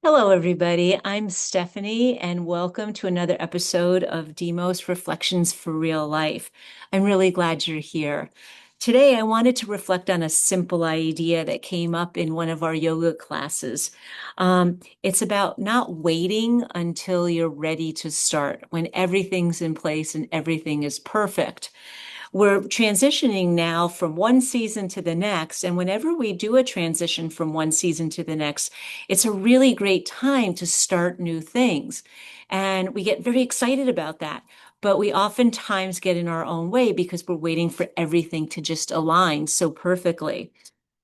Hello, everybody. I'm Stephanie, and welcome to another episode of Dimos Reflections for Real Life. I'm really glad you're here. Today, I wanted to reflect on a simple idea that came up in one of our yoga classes. It's about not waiting until you're ready to start, when everything's in place and everything is perfect. We're transitioning now from one season to the next. And whenever we do a transition from one season to the next, it's a really great time to start new things. And we get very excited about that. But we oftentimes get in our own way because we're waiting for everything to just align so perfectly.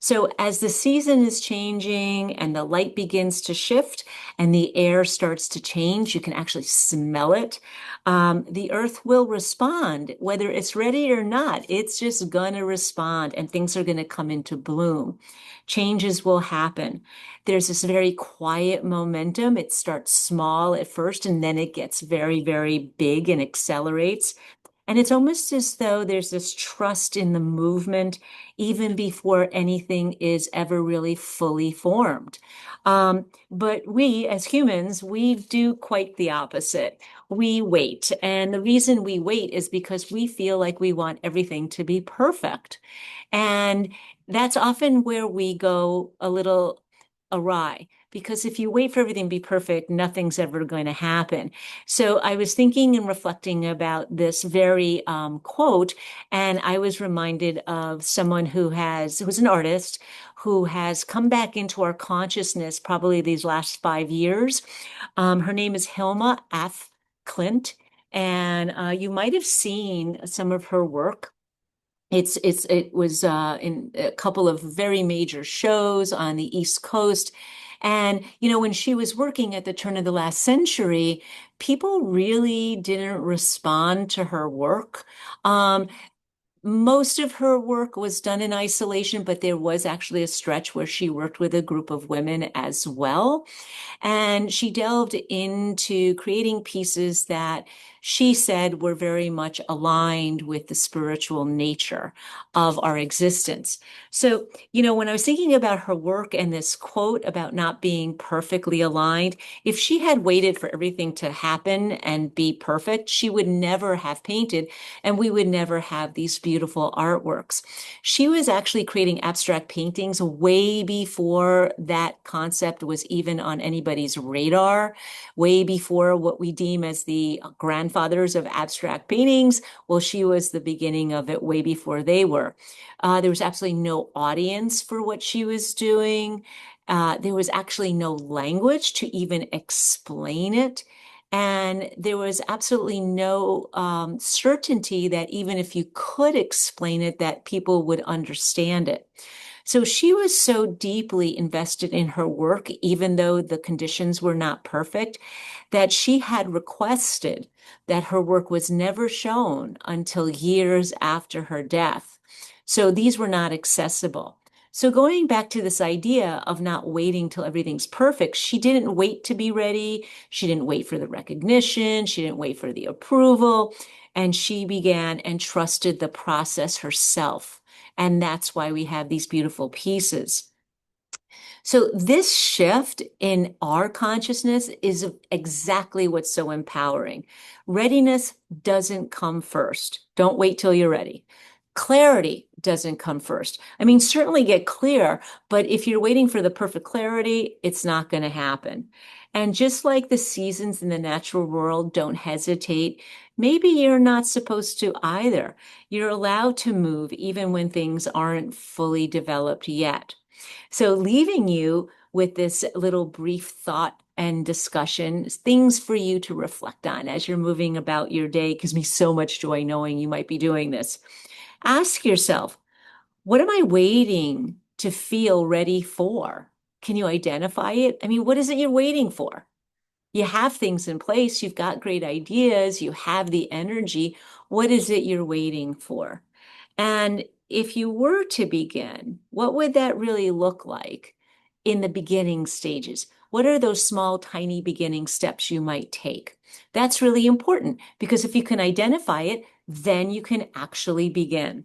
So, as the season is changing and the light begins to shift and the air starts to change, you can actually smell it. The earth will respond, whether it's ready or not. It's just going to respond and things are going to come into bloom. Changes will happen. There's this very quiet momentum. It starts small at first and then it gets very, very big and accelerates. And it's almost as though there's this trust in the movement even before anything is ever really fully formed. But we, as humans, we do quite the opposite. We wait. And the reason we wait is because we feel like we want everything to be perfect. And that's often where we go a little awry. Because if you wait for everything to be perfect, nothing's ever going to happen. So I was thinking and reflecting about this very quote, and I was reminded of someone who's an artist, who has come back into our consciousness probably these last 5 years. Her name is Hilma F. Klint, and you might have seen some of her work. It was in a couple of very major shows on the East Coast. And, when she was working at the turn of the last century, people really didn't respond to her work. Um, Most of her work was done in isolation, but there was actually a stretch where she worked with a group of women as well. And she delved into creating pieces that she said were very much aligned with the spiritual nature of our existence. So, when I was thinking about her work and this quote about not being perfectly aligned, if she had waited for everything to happen and be perfect, she would never have painted and we would never have these beautiful artworks. She was actually creating abstract paintings way before that concept was even on anybody's radar, way before what we deem as the grandfathers of abstract paintings. Well, she was the beginning of it way before they were. There was absolutely no audience for what she was doing. There was actually no language to even explain it. And there was absolutely no certainty that even if you could explain it, that people would understand it. So she was so deeply invested in her work, even though the conditions were not perfect, that she had requested that her work was never shown until years after her death. So these were not accessible. So going back to this idea of not waiting till everything's perfect, she didn't wait to be ready. She didn't wait for the recognition. She didn't wait for the approval. And she began and trusted the process herself. And that's why we have these beautiful pieces. So this shift in our consciousness is exactly what's so empowering. Readiness doesn't come first. Don't wait till you're ready. Clarity doesn't come first. I mean, certainly get clear, but if you're waiting for the perfect clarity, it's not going to happen. And just like the seasons in the natural world don't hesitate, maybe you're not supposed to either. You're allowed to move even when things aren't fully developed yet. So, leaving you with this little brief thought and discussion, things for you to reflect on as you're moving about your day, gives me so much joy knowing you might be doing this. Ask yourself, what am I waiting to feel ready for? Can you identify it? I mean, what is it you're waiting for? You have things in place, you've got great ideas, you have the energy. What is it you're waiting for? And if you were to begin, what would that really look like in the beginning stages? What are those small, tiny beginning steps you might take? That's really important because if you can identify it, then you can actually begin.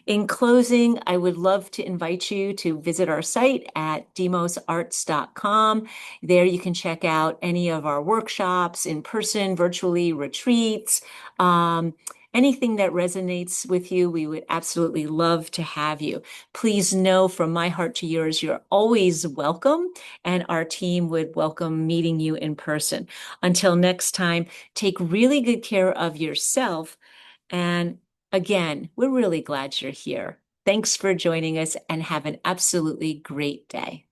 In closing, I would love to invite you to visit our site at demosarts.com. There you can check out any of our workshops, in person, virtually, retreats, anything that resonates with you. We would absolutely love to have you. Please know from my heart to yours, you're always welcome, and our team would welcome meeting you in person. Until next time, take really good care of yourself. And again, we're really glad you're here. Thanks for joining us and have an absolutely great day.